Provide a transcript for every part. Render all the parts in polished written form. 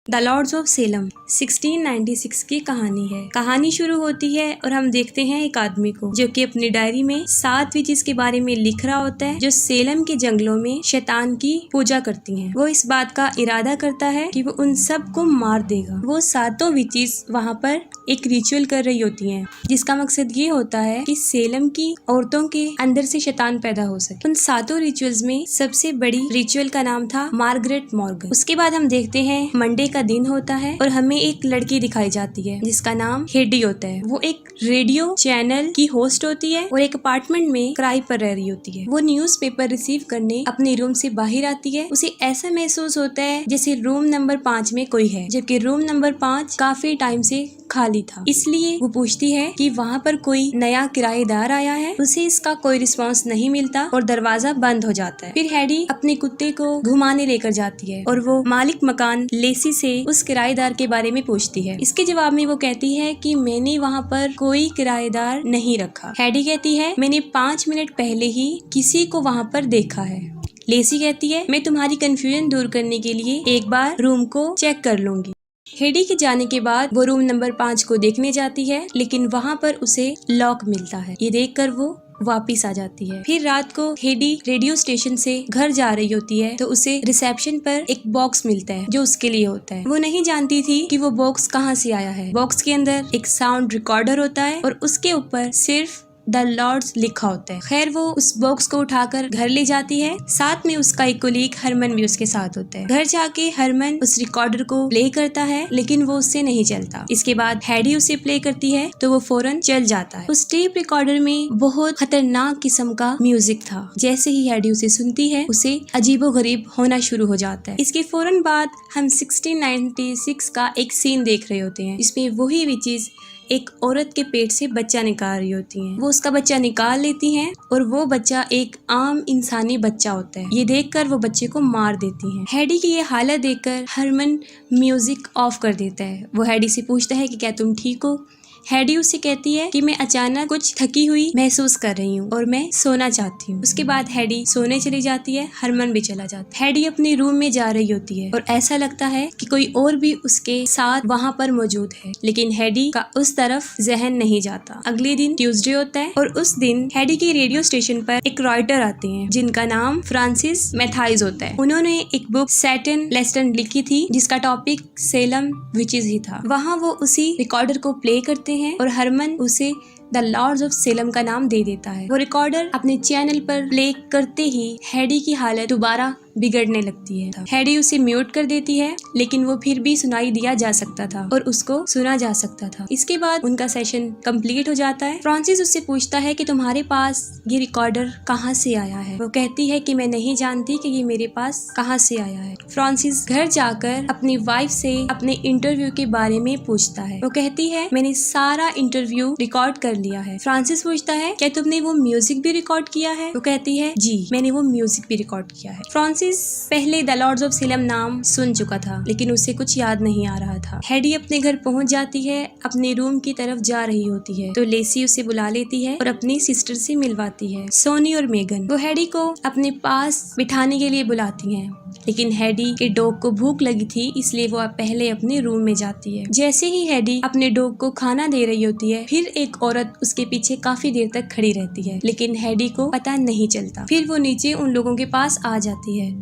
The Lord's of Salem 1696 की कहानी है। कहानी शुरू होती है और हम देखते हैं एक आदमी को जो कि अपनी डायरी में 7 विचेस के बारे में लिख रहा होता है जो सेलम के जंगलों में शैतान की पूजा करती हैं। वो इस बात का इरादा करता है कि वो उन सब को मार देगा। वो 7 विचेस वहाँ पर एक रिचुअल कर रही होती हैं जिसका मकसद ये होता है कि सेलम की औरतों के अंदर से शैतान पैदा हो सके। उन 7 रिचुअल्स में सबसे बड़ी रिचुअल का नाम था मार्गरेट मॉर्गन। उसके बाद हम देखते हैं मंडे का दिन होता है और हमें एक लड़की दिखाई जाती है जिसका नाम हेडी होता है। वो एक रेडियो चैनल की होस्ट होती है और एक अपार्टमेंट में किराए पर रह रही होती है। वो न्यूज़पेपर रिसीव करने अपने रूम से बाहर आती है। उसे ऐसा महसूस होता है जैसे रूम नंबर 5 में कोई है, जबकि रूम नंबर 5 काफी टाइम से खाली था। इसलिए वो पूछती है कि वहाँ पर कोई नया किराएदार आया है। उसे इसका कोई रिस्पांस नहीं मिलता और दरवाजा बंद हो जाता है। फिर हेडी अपने कुत्ते को घुमाने लेकर जाती है और वो मालिक मकान लेसी से उस किराएदार के बारे में पूछती है। इसके जवाब में वो कहती है कि मैंने वहाँ पर कोई किराएदार नहीं रखा। हेडी कहती है मैंने 5 मिनट पहले ही किसी को वहाँ पर देखा है। लेसी कहती है मैं तुम्हारी कंफ्यूजन दूर करने के लिए एक बार रूम को चेक कर लूंगी। हेडी के जाने के बाद वो रूम नंबर 5 को देखने जाती है, लेकिन वहाँ पर उसे लॉक मिलता है। ये देखकर वो वापिस आ जाती है। फिर रात को हेडी रेडियो स्टेशन से घर जा रही होती है तो उसे रिसेप्शन पर एक बॉक्स मिलता है जो उसके लिए होता है। वो नहीं जानती थी कि वो बॉक्स कहाँ से आया है। बॉक्स के अंदर एक साउंड रिकॉर्डर होता है और उसके ऊपर सिर्फ द लॉर्ड्स लिखा होता है। खैर वो उस बॉक्स को उठाकर घर ले जाती है। साथ में उसका एक कोलीग हरमन भी उसके साथ होता है। घर जाके हरमन उस रिकॉर्डर को प्ले करता है लेकिन वो उससे नहीं चलता। इसके बाद हेडी उसे प्ले करती है तो वो फौरन चल जाता है। उस टेप रिकॉर्डर में बहुत खतरनाक किस्म का म्यूजिक था। जैसे ही हेडी उसे सुनती है उसे अजीबोगरीब होना शुरू हो जाता है। इसके फौरन बाद हम 1696 का एक सीन देख रहे होते हैं। इसमें वही विचेस एक औरत के पेट से बच्चा निकाल रही होती हैं। वो उसका बच्चा निकाल लेती हैं और वो बच्चा एक आम इंसानी बच्चा होता है। ये देखकर वो बच्चे को मार देती हैं। हेडी की ये हालत देखकर हरमन म्यूजिक ऑफ कर देता है। वो हेडी से पूछता है कि क्या तुम ठीक हो। हेडी उससे कहती है कि मैं अचानक कुछ थकी हुई महसूस कर रही हूँ और मैं सोना चाहती हूँ। उसके बाद हेडी सोने चली जाती है। हरमन भी चला जाता है। हेडी अपने रूम में जा रही होती है और ऐसा लगता है कि कोई और भी उसके साथ वहाँ पर मौजूद है, लेकिन हेडी का उस तरफ जहन नहीं जाता। अगले दिन ट्यूसडे होता है और उस दिन हेडी के रेडियो स्टेशन पर एक राइटर आते हैं जिनका नाम फ्रांसिस मैथाइज होता है। उन्होंने एक बुक सैटन लेस्टन लिखी थी जिसका टॉपिक सेलम विचेस ही था। वहाँ वो उसी रिकॉर्डर को प्ले करते हैं और हरमन उसे द लॉर्ड्स ऑफ सेलम का नाम दे देता है। वो रिकॉर्डर अपने चैनल पर प्ले करते ही हेडी की हालत दोबारा बिगड़ने लगती है। हेडी उसे म्यूट कर देती है लेकिन वो फिर भी सुनाई दिया जा सकता था और उसको सुना जा सकता था। इसके बाद उनका सेशन कंप्लीट हो जाता है। फ्रांसिस उससे पूछता है कि तुम्हारे पास ये रिकॉर्डर कहाँ से आया है। वो कहती है कि मैं नहीं जानती कि ये मेरे पास कहाँ से आया है। फ्रांसिस घर जाकर अपनी वाइफ से अपने इंटरव्यू के बारे में पूछता है। वो कहती है मैंने सारा इंटरव्यू रिकॉर्ड कर लिया है। फ्रांसिस पूछता है क्या तुमने वो म्यूजिक भी रिकॉर्ड किया है। वो कहती है जी मैंने वो म्यूजिक भी रिकॉर्ड किया है। फ्रांसिस पहले द लॉर्ड्स ऑफ सेलम नाम सुन चुका था लेकिन उसे कुछ याद नहीं आ रहा था। हेडी अपने घर पहुंच जाती है। अपने रूम की तरफ जा रही होती है तो लेसी उसे बुला लेती है और अपनी सिस्टर से मिलवाती है, सोनी और मेगन। वो हेडी को अपने पास बिठाने के लिए बुलाती हैं, लेकिन हेडी के डॉग को भूख लगी थी इसलिए वो पहले अपने रूम में जाती है। जैसे ही हेडी अपने डॉग को खाना दे रही होती है फिर एक औरत उसके पीछे काफी देर तक खड़ी रहती है लेकिन हेडी को पता नहीं चलता। फिर वो नीचे उन लोगों के पास आ जाती है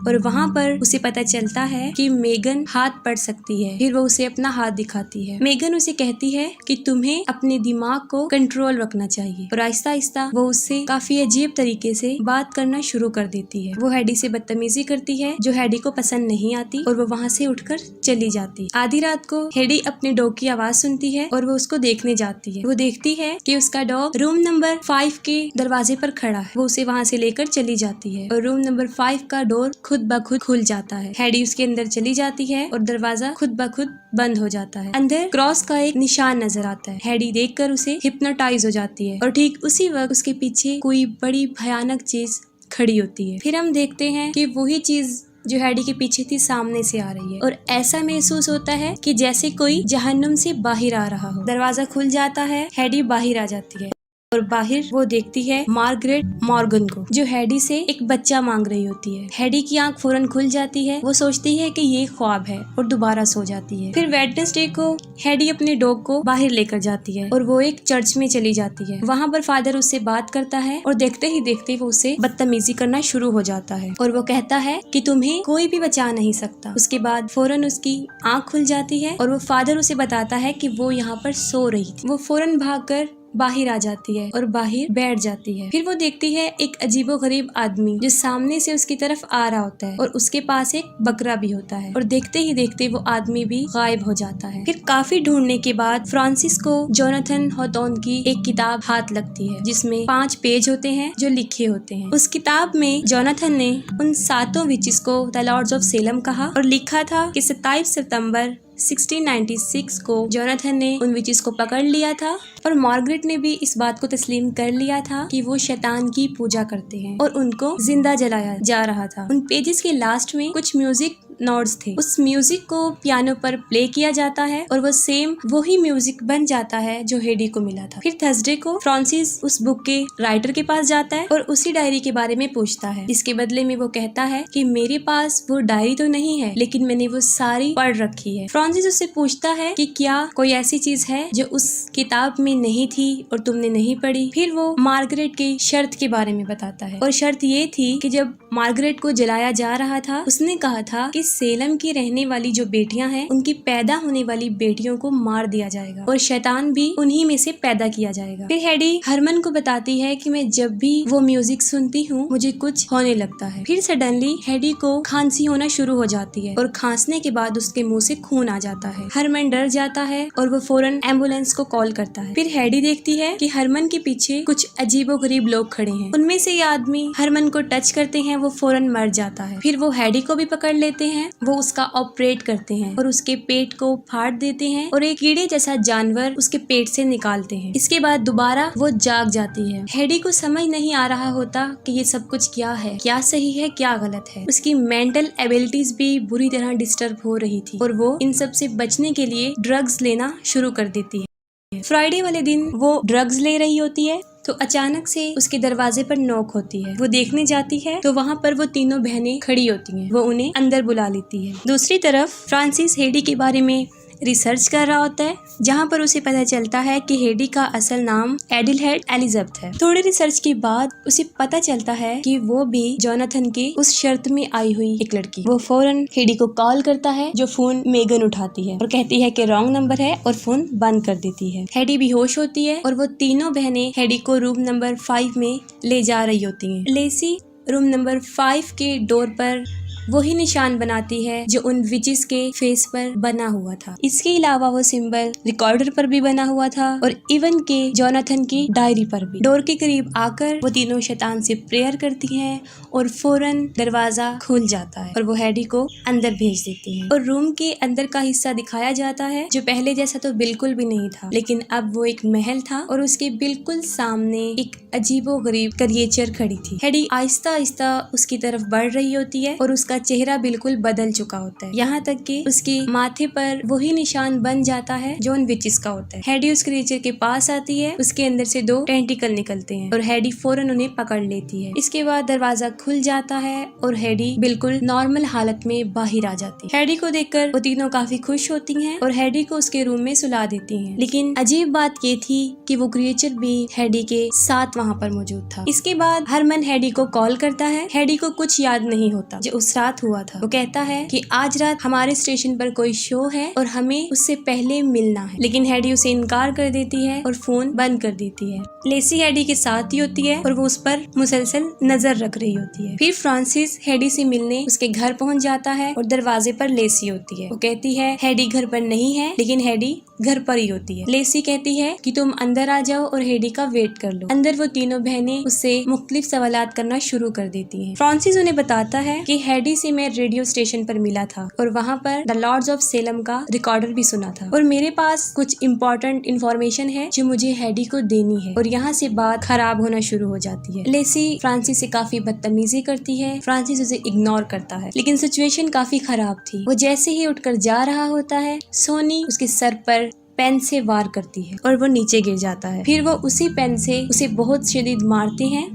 और वहाँ पर उसे पता चलता है कि मेगन हाथ पढ़ सकती है। फिर वो उसे अपना हाथ दिखाती है। मेगन उसे कहती है कि तुम्हें अपने दिमाग को कंट्रोल रखना चाहिए और आहिस्ता आहिस्ता वो उससे काफी अजीब तरीके से बात करना शुरू कर देती है। वो हेडी से बदतमीजी करती है जो हेडी को पसंद नहीं आती और वो वहाँ से उठकर चली जाती। आधी रात को हेडी अपने डॉग की आवाज सुनती है और वो उसको देखने जाती है। वो देखती है कि उसका डॉग रूम नंबर 5 के दरवाजे पर खड़ा है। वो उसे वहाँ से लेकर चली जाती है और रूम नंबर 5 का डोर खुद ब खुद खुल जाता है। हेडी उसके अंदर चली जाती है और दरवाजा खुद ब खुद बंद हो जाता है। अंदर क्रॉस का एक निशान नजर आता है। हेडी देखकर उसे हिप्नोटाइज हो जाती है और ठीक उसी वक्त उसके पीछे कोई बड़ी भयानक चीज खड़ी होती है। फिर हम देखते हैं कि वही चीज जो हेडी के पीछे थी सामने से आ रही है और ऐसा महसूस होता है कि जैसे कोई जहन्नुम से बाहर आ रहा हो। दरवाजा खुल जाता है, हेडी बाहर आ जाती है और बाहर वो देखती है मार्गरेट मॉर्गन को, जो हेडी से एक बच्चा मांग रही होती है। हेडी की आंख फौरन खुल जाती है। वो सोचती है कि ये ख्वाब है और दोबारा सो जाती है। फिर वेडनेसडे को हेडी अपने डॉग को बाहर लेकर जाती है और वो एक चर्च में चली जाती है। वहाँ पर फादर उससे बात करता है और देखते ही देखते वो उसे बदतमीजी करना शुरू हो जाता है और वो कहता है कि तुम्हें कोई भी बचा नहीं सकता। उसके बाद फौरन उसकी आंख खुल जाती है और वो फादर उसे बताता है कि वो यहाँ पर सो रही थी। वो फौरन भागकर बाहर आ जाती है और बाहर बैठ जाती है। फिर वो देखती है एक अजीबोगरीब आदमी जो सामने से उसकी तरफ आ रहा होता है और उसके पास एक बकरा भी होता है और देखते ही देखते वो आदमी भी गायब हो जाता है। फिर काफी ढूंढने के बाद फ्रांसिस को जोनाथन हॉथॉर्न की एक किताब हाथ लगती है जिसमें 5 पेज होते हैं जो लिखे होते हैं। उस किताब में जोनाथन ने उन 7 विचेस को द लॉर्ड्स ऑफ सेलम कहा और लिखा था कि 27 सितंबर 1696 को जोनाथन ने उन विचेस को पकड़ लिया था और मार्गरेट ने भी इस बात को तस्लीम कर लिया था कि वो शैतान की पूजा करते हैं और उनको जिंदा जलाया जा रहा था। उन पेजेस के लास्ट में कुछ म्यूजिक नोट्स थे। उस म्यूजिक को पियानो पर प्ले किया जाता है और वो सेम वही म्यूजिक बन जाता है जो हेडी को मिला था। फिर थर्सडे को फ्रांसिस उस बुक के राइटर के पास जाता है और उसी डायरी के बारे में पूछता है। इसके बदले में वो कहता है कि मेरे पास वो डायरी तो नहीं है लेकिन मैंने वो सारी पढ़ रखी है। फ्रांसिस उससे पूछता है कि क्या कोई ऐसी चीज है जो उस किताब में नहीं थी और तुमने नहीं पढ़ी। फिर वो मार्गरेट की शर्त के बारे में बताता है और शर्त ये थी कि जब मार्गरेट को जलाया जा रहा था उसने कहा था कि सेलम की रहने वाली जो बेटियां हैं उनकी पैदा होने वाली बेटियों को मार दिया जाएगा और शैतान भी उन्हीं में से पैदा किया जाएगा। फिर हेडी हरमन को बताती है कि मैं जब भी वो म्यूजिक सुनती हूँ मुझे कुछ होने लगता है। फिर सडनली हेडी को खांसी होना शुरू हो जाती है और खांसने के बाद उसके मुंह से खून आ जाता है। हरमन डर जाता है और वो फौरन एम्बुलेंस को कॉल करता है। फिर हेडी देखती है कि हरमन के पीछे कुछ अजीबोगरीब लोग खड़े हैं। उनमें से ये आदमी हरमन को टच करते हैं, वो फौरन मर जाता है। फिर वो हेडी को भी पकड़ लेते हैं, वो उसका ऑपरेट करते हैं और उसके पेट को फाड़ देते हैं और एक कीड़े जैसा जानवर उसके पेट से निकालते हैं। इसके बाद दोबारा वो जाग जाती है। हेडी को समझ नहीं आ रहा होता कि ये सब कुछ क्या है, क्या सही है क्या गलत है। उसकी मेंटल एबिलिटीज भी बुरी तरह डिस्टर्ब हो रही थी और वो इन सब से बचने के लिए ड्रग्स लेना शुरू कर देती है। फ्राइडे वाले दिन वो ड्रग्स ले रही होती है तो अचानक से उसके दरवाजे पर नॉक होती है। वो देखने जाती है तो वहाँ पर वो तीनों बहनें खड़ी होती हैं। वो उन्हें अंदर बुला लेती है। दूसरी तरफ फ्रांसिस हेडी के बारे में रिसर्च कर रहा होता है जहाँ पर उसे पता चलता है कि हेडी का असल नाम एडिलहेड एलिजाबेथ है। थोड़ी रिसर्च के बाद उसे पता चलता है कि वो भी जोनाथन के उस शर्त में आई हुई एक लड़की। वो फौरन हेडी को कॉल करता है जो फोन मेगन उठाती है और कहती है कि रॉन्ग नंबर है और फोन बंद कर देती है। हेडी बेहोश होती है और वो तीनों बहनें हेडी को रूम नंबर 5 में ले जा रही होती हैं। लेसी रूम नंबर 5 के डोर पर वही निशान बनाती है जो उन विचेस के फेस पर बना हुआ था। इसके अलावा वो सिंबल रिकॉर्डर पर भी बना हुआ था और इवन के जोनाथन की डायरी पर भी। डोर के करीब आकर वो तीनों शैतान से प्रेयर करती हैं और फौरन दरवाजा खुल जाता है और वो हेडी को अंदर भेज देती है और रूम के अंदर का हिस्सा दिखाया जाता है जो पहले जैसा तो बिल्कुल भी नहीं था, लेकिन अब वो एक महल था और उसके बिल्कुल सामने एक अजीबोगरीब क्रिएचर खड़ी थी। हेडी आहिस्ता आहिस्ता उसकी तरफ बढ़ रही होती है और उसका चेहरा बिल्कुल बदल चुका होता है, यहाँ तक कि उसके माथे पर वही निशान बन जाता है जो उन विचेस का होता है। हेडी उस क्रिएचर के पास आती है, उसके अंदर से 2 टेंटिकल निकलते हैं और हेडी फौरन उन्हें पकड़ लेती है। इसके बाद दरवाजा खुल जाता है और हेडी बिल्कुल नॉर्मल हालत में बाहर आ जाती है। हेडी को देखकर वो तीनों काफी खुश होती हैं और हेडी को उसके रूम में सुला देती हैं। लेकिन अजीब बात ये थी कि वो क्रिएचर भी हेडी के साथ वहाँ पर मौजूद था। इसके बाद हरमन हेडी को कॉल करता है। हेडी को कुछ याद नहीं होता जो उस रात हुआ था। वो कहता है कि आज रात हमारे स्टेशन पर कोई शो है और हमें उससे पहले मिलना है, लेकिन हेडी उसे इनकार कर देती है और फोन बंद कर देती है। लेसी हेडी के साथ ही होती है और वो उस पर मुसलसल नजर रख रही होती है। फिर फ्रांसिस हेडी से मिलने उसके घर पहुंच जाता है और दरवाजे पर लेसी होती है। वो कहती है हेडी घर पर नहीं है, लेकिन हेडी घर पर ही होती है। लेसी कहती है कि तुम अंदर आ जाओ और हेडी का वेट कर लो। अंदर वो तीनों बहनें उससे मुख्तलिफ सवालात करना शुरू कर देती हैं। फ्रांसिस उन्हें बताता है कि हेडी से मैं रेडियो स्टेशन पर मिला था और वहाँ पर द लॉर्ड्स ऑफ सेलम का रिकॉर्डर भी सुना था और मेरे पास कुछ इम्पोर्टेंट इन्फॉर्मेशन है जो मुझे हेडी को देनी है। और यहाँ से बात खराब होना शुरू हो जाती है। लेसी फ्रांसिस से काफी बदतमीजी करती है। फ्रांसिस उसे इग्नोर करता है, लेकिन सिचुएशन काफी खराब थी। वो जैसे ही उठकर जा रहा होता है, सोनी उसके सर पर पेन से वार करती है और वो नीचे गिर जाता है। फिर वो उसी पेन से उसे बहुत शदीद मारते हैं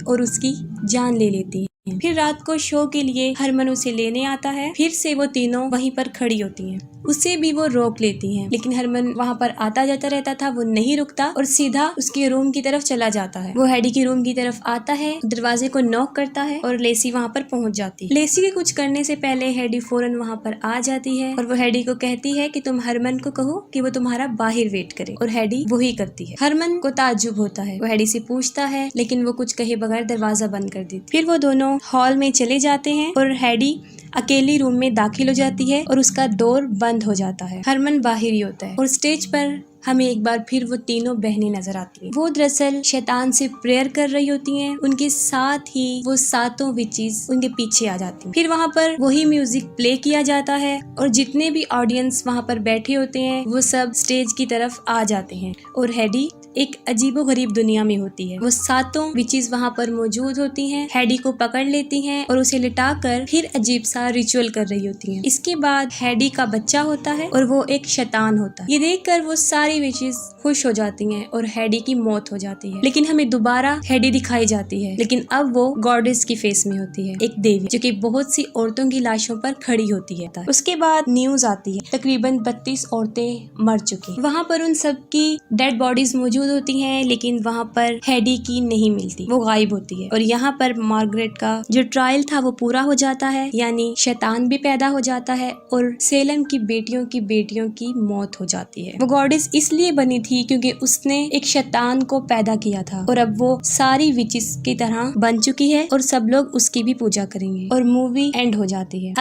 और उसकी जान ले लेती है। फिर रात को शो के लिए हरमन उसे लेने आता है। फिर से वो तीनों वहीं पर खड़ी होती हैं। उसे भी वो रोक लेती हैं, लेकिन हरमन वहाँ पर आता जाता रहता था, वो नहीं रुकता और सीधा उसके रूम की तरफ चला जाता है। वो हैडी के रूम की तरफ आता है, दरवाजे को नॉक करता है और लेसी वहाँ पर पहुँच जाती है। लेसी के कुछ करने से पहले हैडी फौरन वहाँ पर आ जाती है और वो हैडी को कहती है कि तुम हरमन को कहो कि वो तुम्हारा बाहर वेट करे, और हैडी वही करती है। हरमन को ताज्जुब होता है, वो हैडी से पूछता है, लेकिन वो कुछ कहे बगैर दरवाजा बंद कर देती। फिर वो दोनों हॉल में चले जाते हैं और हैडी अकेली रूम में दाखिल हो जाती है और उसका डोर बंद हो जाता है। हरमन बाहर ही होता है और स्टेज पर हमें एक बार फिर वो तीनों बहनें नजर आती हैं। वो दरअसल शैतान से प्रेयर कर रही होती हैं। उनके साथ ही वो सातों विचेस उनके पीछे आ जाती हैं। फिर वहाँ पर वही म्यूजिक प्ले किया जाता है और जितने भी ऑडियंस वहाँ पर बैठे होते हैं वो सब स्टेज की तरफ आ जाते हैं और हैडी एक अजीबोगरीब दुनिया में होती है। वो सातों विचेस वहाँ पर मौजूद होती हैं, हैडी को पकड़ लेती हैं और उसे लिटाकर फिर अजीब सा रिचुअल कर रही होती हैं। इसके बाद हैडी का बच्चा होता है और वो एक शैतान होता है। ये देखकर वो सारी विचेस खुश हो जाती हैं और हैडी की मौत हो जाती है। लेकिन हमें दोबारा हैडी दिखाई जाती है, लेकिन अब वो गॉडेस की फेस में होती है, एक देवी जो कि बहुत सी औरतों की लाशों पर खड़ी होती है। उसके बाद न्यूज आती है, तकरीबन 32 औरतें मर चुकी। वहाँ पर उन सब की डेड बॉडीज मौजूद होती हैं, लेकिन वहाँ पर हैडी की नहीं मिलती, वो गायब होती है। और यहाँ पर मार्गरेट का जो ट्रायल था वो पूरा हो जाता है, यानी शैतान भी पैदा हो जाता है और सेलम की बेटियों की मौत हो जाती है। वो गॉडेस इसलिए बनी थी क्योंकि उसने एक शैतान को पैदा किया था और अब वो सारी विचेस की तरह बन चुकी है और सब लोग उसकी भी पूजा करेंगे और मूवी एंड हो जाती है।